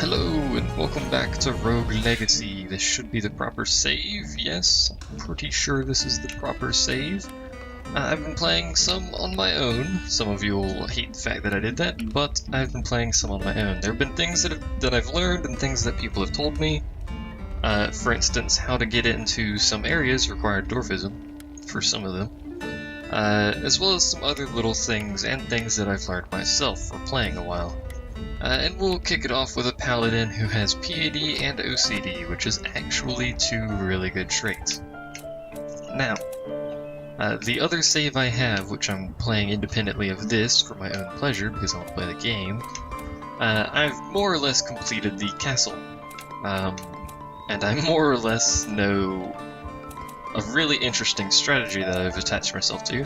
Hello and welcome back to Rogue Legacy. This should be the proper save, yes, I'm pretty sure this is the proper save. I've been playing some on my own. Some of you will hate the fact that I did that, but I've been playing some on my own. There have been things that I've learned and things that people have told me. For instance, how to get into some areas required dwarfism, for some of them. As well as some other little things and things that I've learned myself for playing a while. And we'll kick it off with a Paladin who has PAD and OCD, which is actually two really good traits. Now, the other save I have, which I'm playing independently of this for my own pleasure because I want to play the game, I've more or less completed the castle. And I more or less know a really interesting strategy that I've attached myself to,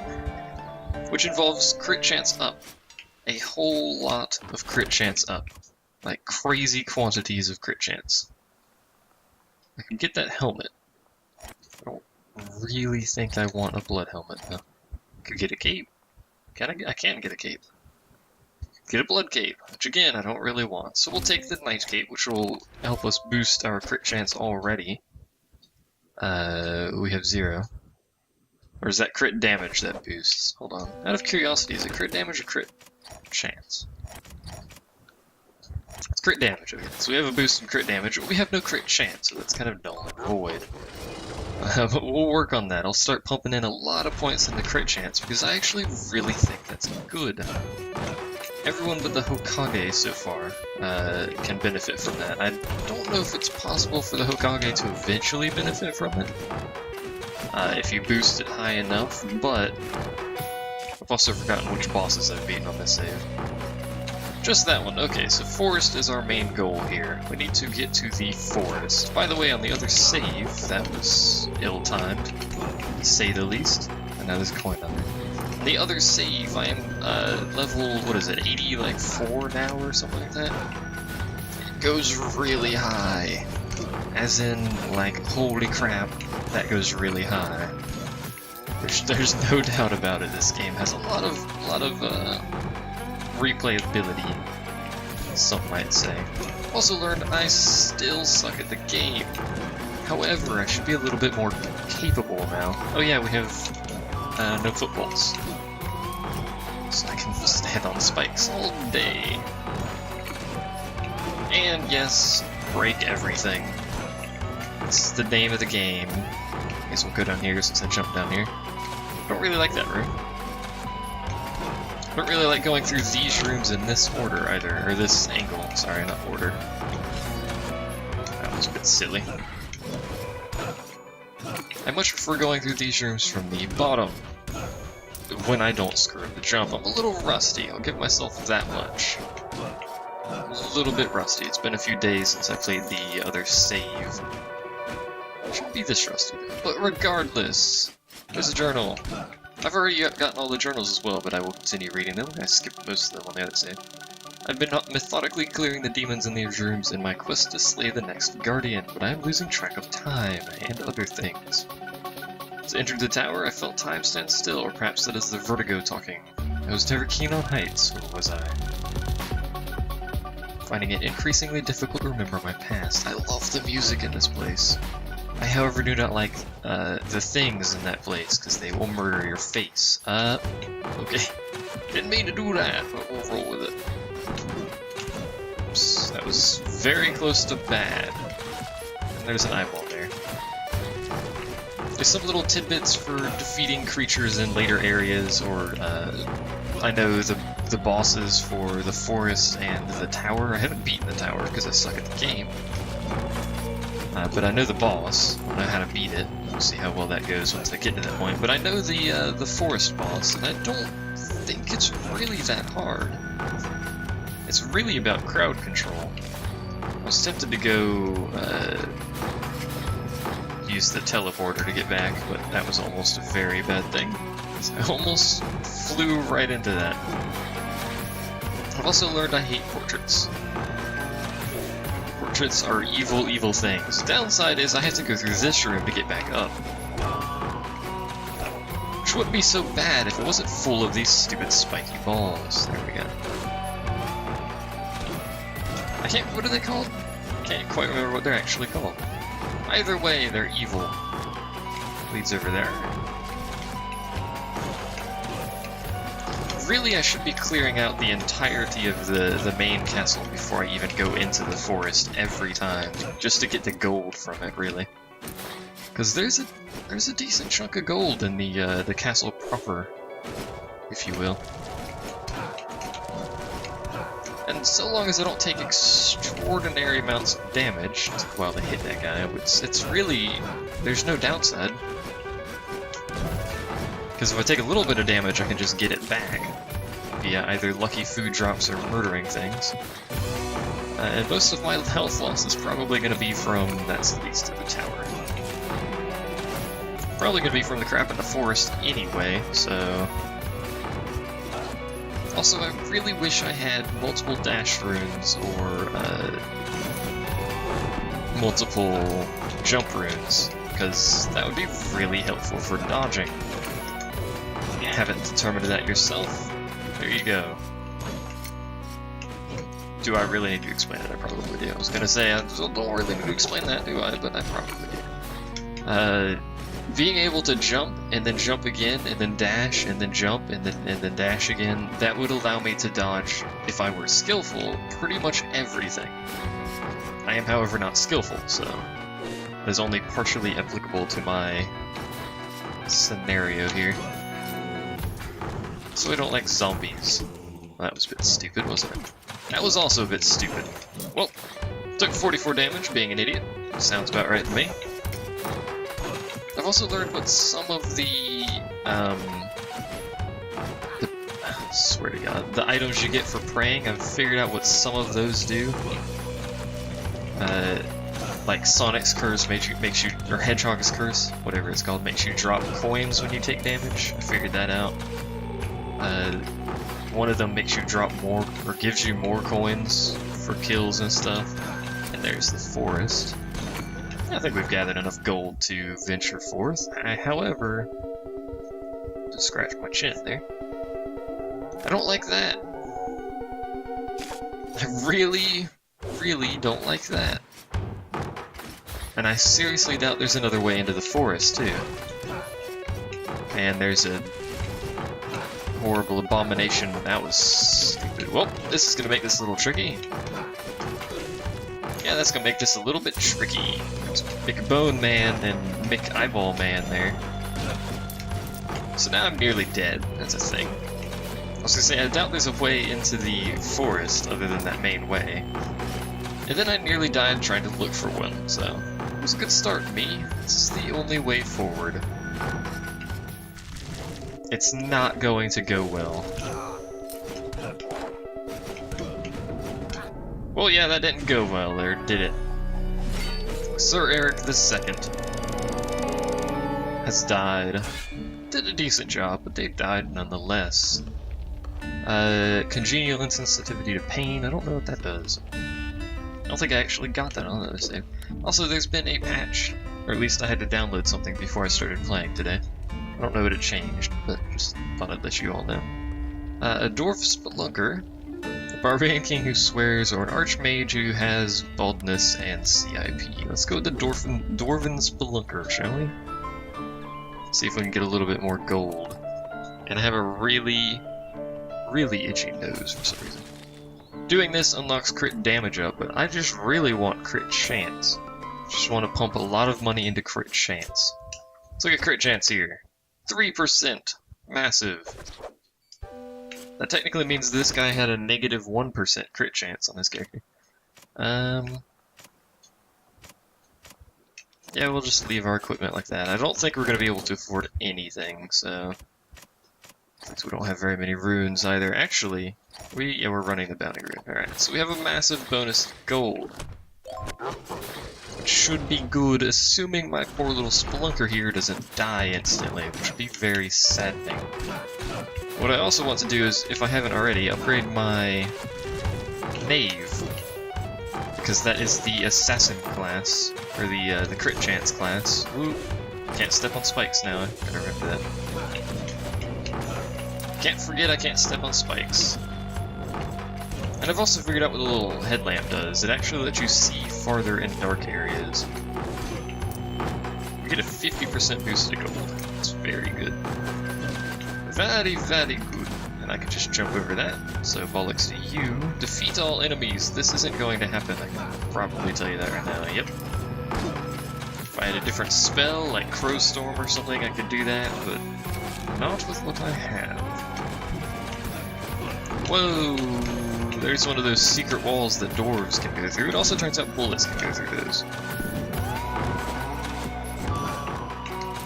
which involves crit chance up. A whole lot of crit chance up. Like crazy quantities of crit chance. I can get that helmet. I don't really think I want a blood helmet though. Could get a cape. I can get a cape. Get a blood cape, which again I don't really want. So we'll take the knight cape, which will help us boost our crit chance already. We have 0. Or is that crit damage that boosts? Hold on. Out of curiosity, is it crit damage or crit chance? It's crit damage, okay. So we have a boost in crit damage, but we have no crit chance, so that's kind of null and void. But we'll work on that. I'll start pumping in a lot of points in the crit chance, because I actually really think that's good. Everyone but the Hokage so far can benefit from that. I don't know if it's possible for the Hokage to eventually benefit from it, if you boost it high enough, but I've also forgotten which bosses I've beaten on this save. Just that one. Okay, so forest is our main goal here. We need to get to the forest. By the way, on the other save, that was ill-timed, to say the least. And now there's a coin on there. The other save, I am level, what is it, 80, like 4 now or something like that? It goes really high. As in, like, holy crap, that goes really high. There's no doubt about it. This game has a lot of replayability, some might say. Also learned I still suck at the game. However, I should be a little bit more capable now. Oh yeah, we have no footballs, so I can stand on spikes all day. And yes, break everything. This is the name of the game. I guess we'll go down here since I jumped down here. Don't really like that room. Don't really like going through these rooms in this order either, or this angle, sorry, not order. That was a bit silly. I much prefer going through these rooms from the bottom, when I don't screw up the jump. I'm a little rusty, I'll give myself that much. I'm a little bit rusty, it's been a few days since I played the other save. I shouldn't be this rusty, but regardless, there's a journal. I've already gotten all the journals as well, but I will continue reading them. I skipped most of them on the other side. I've been methodically clearing the demons in these rooms in my quest to slay the next guardian, but I am losing track of time and other things. As I entered the tower, I felt time stand still, or perhaps that is the vertigo talking. I was never keen on heights, or was I? Finding it increasingly difficult to remember my past. I love the music in this place. I, however, do not like the things in that place, because they will murder your face. Okay. Didn't mean to do that, but we'll roll with it. Oops, that was very close to bad. And there's an eyeball there. There's some little tidbits for defeating creatures in later areas, or I know the bosses for the forest and the tower. I haven't beaten the tower, because I suck at the game. But I know the boss, I know how to beat it. We'll see how well that goes once I get to that point. But I know the forest boss, and I don't think it's really that hard. It's really about crowd control. I was tempted to go use the teleporter to get back, but that was almost a very bad thing. I almost flew right into that. I've also learned I hate portraits. Portraits are evil, evil things. The downside is I have to go through this room to get back up. Which wouldn't be so bad if it wasn't full of these stupid spiky balls. There we go. I can't, what are they called? I can't quite remember what they're actually called. Either way, they're evil. Leads over there. Really, I should be clearing out the entirety of the main castle before I even go into the forest every time, just to get the gold from it, really. Because there's a decent chunk of gold in the castle proper, if you will. And so long as I don't take extraordinary amounts of damage while they hit that guy, it's really, there's no downside. Because if I take a little bit of damage, I can just get it back via either lucky food drops or murdering things. And most of my health loss is probably going to be from, that's at least to the tower. Probably going to be from the crap in the forest anyway, so... Also, I really wish I had multiple dash runes or multiple jump runes, because that would be really helpful for dodging. If you haven't determined that yourself, there you go. Do I really need to explain it? I probably do. I was gonna say, I don't really need to explain that, do I? But I probably do. Being able to jump, and then jump again, and then dash, and then jump, and then dash again, that would allow me to dodge, if I were skillful, pretty much everything. I am, however, not skillful, so that is only partially applicable to my scenario here. So I don't like zombies. That was a bit stupid, wasn't it? That was also a bit stupid. Well, took 44 damage, being an idiot. Sounds about right to me. I've also learned what some of I swear to God, the items you get for praying, I've figured out what some of those do. Like Sonic's Curse makes you, or Hedgehog's Curse, whatever it's called, makes you drop coins when you take damage. I figured that out. One of them makes you drop more, or gives you more coins for kills and stuff. And there's the forest. I think we've gathered enough gold to venture forth. However, just scratch my chin there. I don't like that. I really, really don't like that. And I seriously doubt there's another way into the forest, too. And there's a horrible abomination. That was stupid. Well, this is gonna make this a little tricky. Yeah, that's gonna make this a little bit tricky. There's McBone Man and McEyeball Man there. So now I'm nearly dead. That's a thing. I was gonna say, I doubt there's a way into the forest other than that main way. And then I nearly died trying to look for one, so it was a good start, me. This is the only way forward. It's not going to go well. Well, yeah, that didn't go well there, did it? Sir Eric II has died. Did a decent job, but they died nonetheless. Congenial insensitivity to pain, I don't know what that does. I don't think I actually got that on the other save. Also, there's been a patch, or at least I had to download something before I started playing today. I don't know what it changed, but just thought I'd let you all know. A dwarf spelunker. A barbarian king who swears, or an archmage who has baldness and CIP. Let's go with the Dwarven Spelunker, shall we? See if we can get a little bit more gold. And I have a really, really itchy nose for some reason. Doing this unlocks crit damage up, but I just really want crit chance. Just want to pump a lot of money into crit chance. Let's look at crit chance here. 3%. Massive. That technically means this guy had a negative 1% crit chance on his character. Yeah, we'll just leave our equipment like that. I don't think we're going to be able to afford anything, so... Since we don't have very many runes either. Actually, we're running the bounty rune. Alright, so we have a massive bonus gold. Which should be good, assuming my poor little spelunker here doesn't die instantly, which would be very saddening. What I also want to do is, if I haven't already, upgrade my knave, because that is the assassin class, or the crit chance class. Woo! Can't step on spikes now, I gotta remember that. Can't forget I can't step on spikes. And I've also figured out what the little headlamp does. It actually lets you see farther in dark areas. You get a 50% boost to gold. It's very good. Very, very good. And I can just jump over that. So bollocks to you. Defeat all enemies. This isn't going to happen. I can probably tell you that right now. Yep. If I had a different spell, like Crow Storm or something, I could do that, but not with what I have. Whoa! There's one of those secret walls that dwarves can go through. It also turns out bullets can go through those.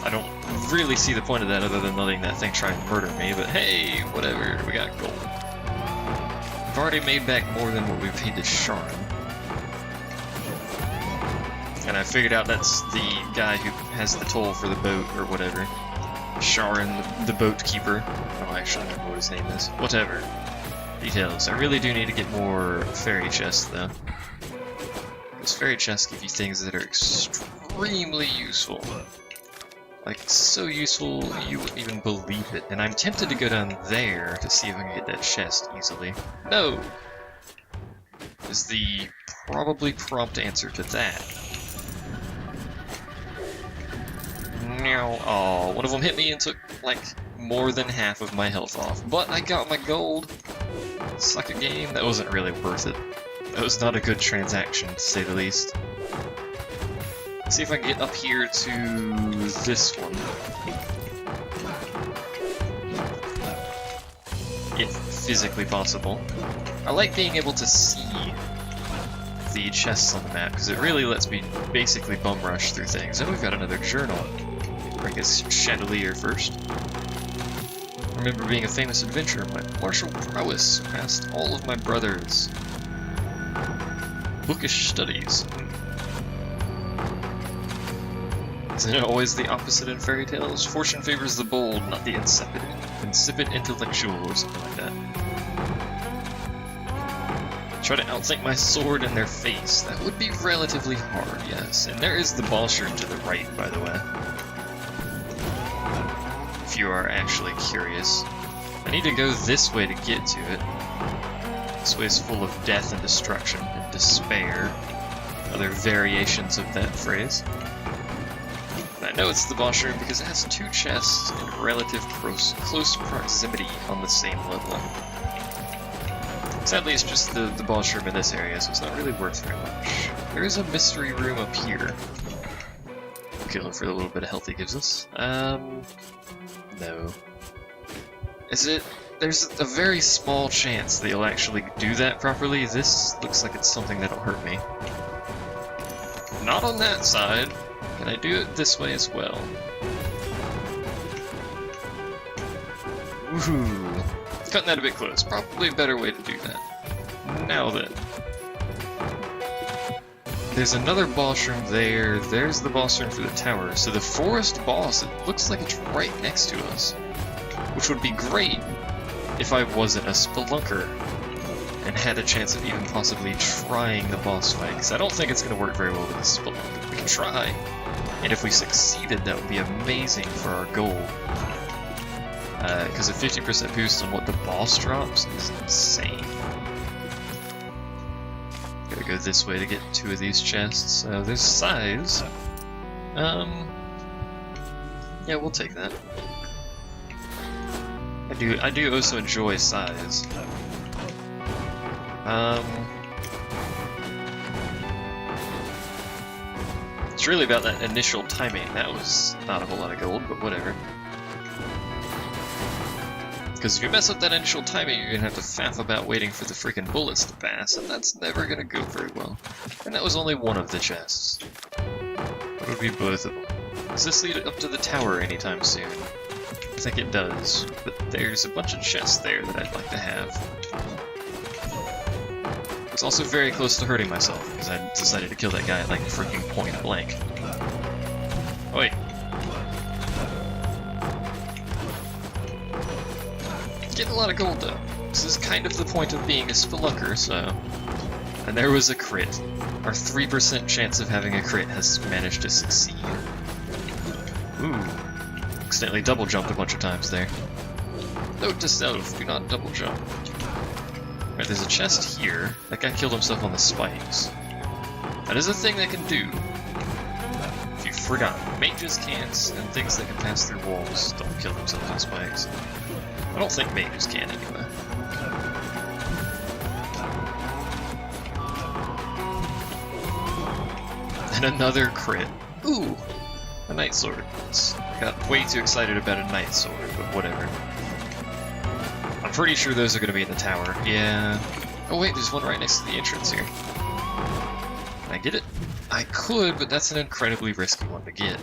I don't really see the point of that other than letting that thing try and murder me, but hey, whatever, we got gold. I've already made back more than what we paid to Sharon. And I figured out that's the guy who has the toll for the boat, or whatever. Sharon, the boat keeper. Oh, actually, I don't know what his name is. Whatever. Details. I really do need to get more fairy chests, though. Those fairy chests give you things that are extremely useful. Like, so useful you wouldn't even believe it. And I'm tempted to go down there to see if I can get that chest easily. No! Is the probably prompt answer to that. No. Oh, one of them hit me and took, like, more than half of my health off. But I got my gold! Suck a game. That wasn't really worth it. That was not a good transaction, to say the least. Let's see if I can get up here to this one. If physically possible. I like being able to see the chests on the map, because it really lets me basically bum rush through things. Oh, we've got another journal. I guess Chandelier first. I remember being a famous adventurer. My martial prowess surpassed all of my brothers. Bookish studies. Isn't it always the opposite in fairy tales? Fortune favors the bold, not the insipid. Insipid intellectual, or something like that. Try to outthink my sword in their face. That would be relatively hard, yes. And there is the boss room to the right, by the way. If you are actually curious. I need to go this way to get to it. This way is full of death and destruction and despair. Other variations of that phrase. And I know it's the boss room because it has two chests in relative close proximity on the same level. Sadly, it's just the boss room in this area, so it's not really worth very much. There is a mystery room up here. Kill him for the little bit of health he gives us. No. Is it? There's a very small chance that you'll actually do that properly. This looks like it's something that'll hurt me. Not on that side. Can I do it this way as well? Woohoo! Cutting that a bit close. Probably a better way to do that. Now then. There's another boss room there. There's the boss room for the tower. So the forest boss, it looks like it's right next to us. Which would be great if I wasn't a spelunker and had a chance of even possibly trying the boss fight. Because I don't think it's going to work very well with a spelunker. We can try. And if we succeeded, that would be amazing for our goal. Because a 50% boost on what the boss drops is insane. Gotta go this way to get two of these chests. There's size. Yeah, we'll take that. I do also enjoy size. It's really about that initial timing. That was not a whole lot of gold, but whatever. Because if you mess up that initial timing, you're gonna have to faff about waiting for the freaking bullets to pass, and that's never gonna go very well. And that was only one of the chests. What would be both of them? Does this lead up to the tower anytime soon? I think it does, but there's a bunch of chests there that I'd like to have. It's also very close to hurting myself, because I decided to kill that guy at like freaking point blank. Oh wait. Getting a lot of gold though. This is kind of the point of being a spelunker, so... And there was a crit. Our 3% chance of having a crit has managed to succeed. Ooh. Accidentally double jumped a bunch of times there. Note to self, do not double jump. Right, there's a chest here. That guy killed himself on the spikes. That is a thing they can do. If you forgot, mages can't, and things that can pass through walls don't kill themselves on spikes. I don't think mages can anyway. And another crit. Ooh! A night sword. I got way too excited about a night sword, but whatever. I'm pretty sure those are going to be in the tower. Yeah. Oh wait, there's one right next to the entrance here. Can I get it? I could, but that's an incredibly risky one to get.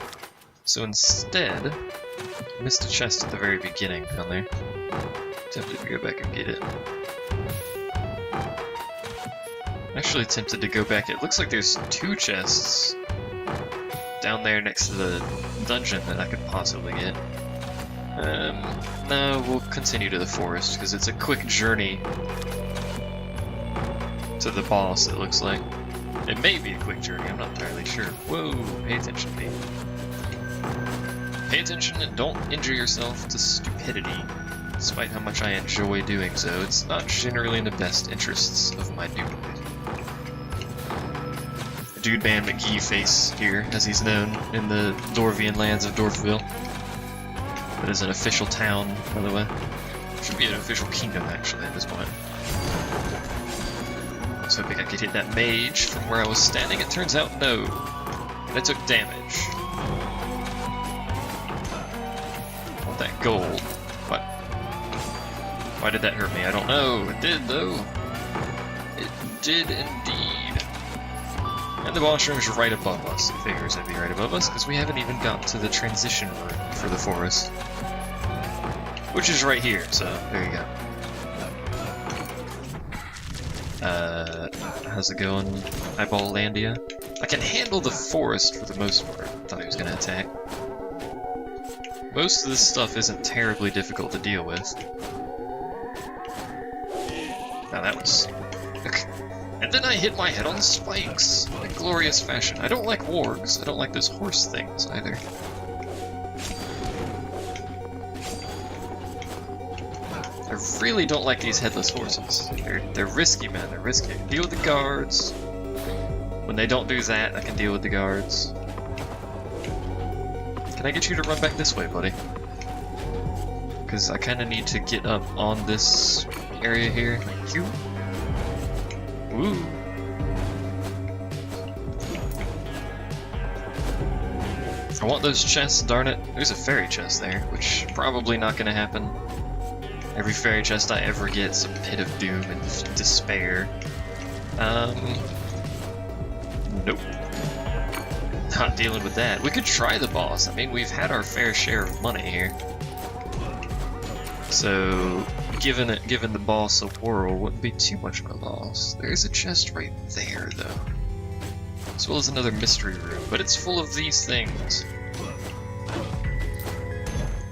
So instead, I missed a chest at the very beginning down there. Tempted to go back and get it. Actually tempted to go back. It looks like there's 2 chests down there next to the dungeon that I could possibly get. No, we'll continue to the forest, because it's a quick journey to the boss, it looks like. It may be a quick journey, I'm not entirely sure. Whoa, pay attention, Pete. Pay attention and don't injure yourself to stupidity, despite how much I enjoy doing so. It's not generally in the best interests of my dude. Dude Man McGee face here, as he's known in the Dwarvian lands of Dwarfville. That is an official town, by the way. Should be an official kingdom, actually, at this point. I was hoping I could hit that mage from where I was standing. It turns out, no. And I took damage. I want that gold. What? Why did that hurt me? I don't know. It did, though. It did indeed. And the boss room is right above us. It figures it'd be right above us, because we haven't even got to the transition room for the forest. Which is right here, so there you go. How's it going, Eyeball Landia? I can handle the forest for the most part. I thought he was gonna attack. Most of this stuff isn't terribly difficult to deal with. Now that was... And then I hit my head on spikes in glorious fashion. I don't like wargs. I don't like those horse things either. I really don't like these headless horses. They're risky, man. They're risky. I can deal with the guards. When they don't do that, I can deal with the guards. Can I get you to run back this way, buddy? Because I kind of need to get up on this area here. Thank you. Woo! I want those chests, darn it. There's a fairy chest there, which probably not gonna happen. Every fairy chest I ever get is a pit of doom and despair. Nope. Not dealing with that. We could try the boss. I mean, we've had our fair share of money here. So, giving the boss a whirl wouldn't be too much of a loss. There's a chest right there, though. As well as another mystery room, but it's full of these things.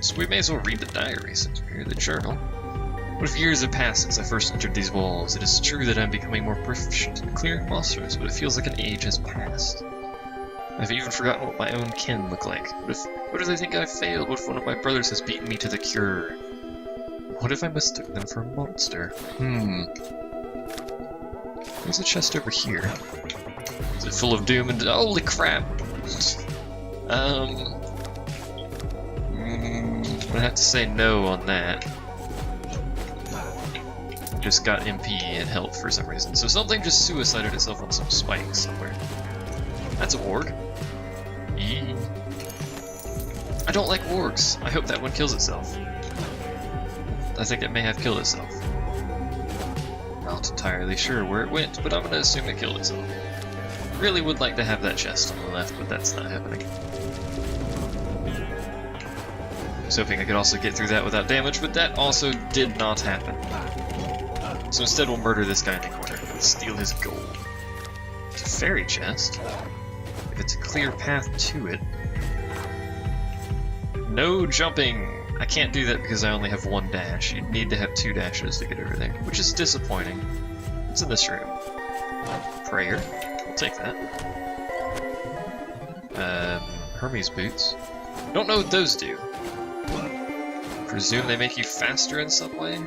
So we may as well read the diary since we're here, the journal. What if years have passed since I first entered these walls? It is true that I'm becoming more proficient in clearing monsters, but it feels like an age has passed. I've even forgotten what my own kin look like. What if they think I've failed? What if one of my brothers has beaten me to the cure? What if I mistook them for a monster? There's a chest over here. Is it full of doom and... Holy crap! I'm gonna have to say no on that. Just got MP and health for some reason. So something just suicided itself on some spikes somewhere. That's a warg. Eee. I don't like wargs. I hope that one kills itself. I think it may have killed itself. Not entirely sure where it went, but I'm gonna assume it killed itself. Really would like to have that chest on the left, but that's not happening. I was hoping I could also get through that without damage, but that also did not happen. So instead we'll murder this guy in the corner and steal his gold. It's a fairy chest. If it's a clear path to it. No jumping! I can't do that because I only have one dash. You'd need to have 2 dashes to get over there, which is disappointing. What's in this room? Prayer. I'll take that. Hermes boots. Don't know what those do. Presume they make you faster in some way?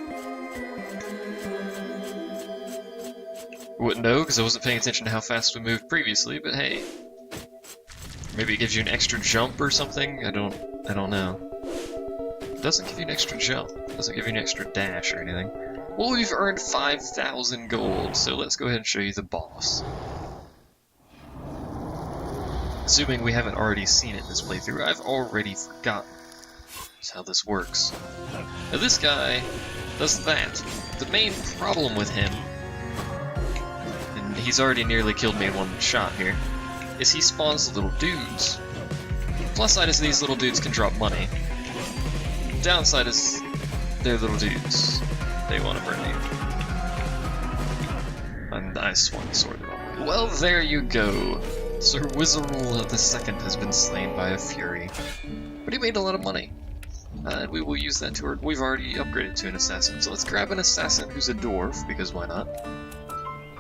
Wouldn't know, because I wasn't paying attention to how fast we moved previously, but hey. Maybe it gives you an extra jump or something? I don't know. It doesn't give you an extra jump. It doesn't give you an extra dash or anything. Well, we've earned 5,000 gold, so let's go ahead and show you the boss. Assuming we haven't already seen it in this playthrough, I've already forgotten how this works. Now this guy does that. The main problem with him, and he's already nearly killed me in one shot here, is he spawns little dudes. Plus side is these little dudes can drop money. Downside is they're little dudes. They want to burn you. And I swung the sword the wrong way. Well, there you go. Sir Wizarul II has been slain by a fury. But he made a lot of money. And we will use that to we've already upgraded to an assassin. So let's grab an assassin who's a dwarf, because why not?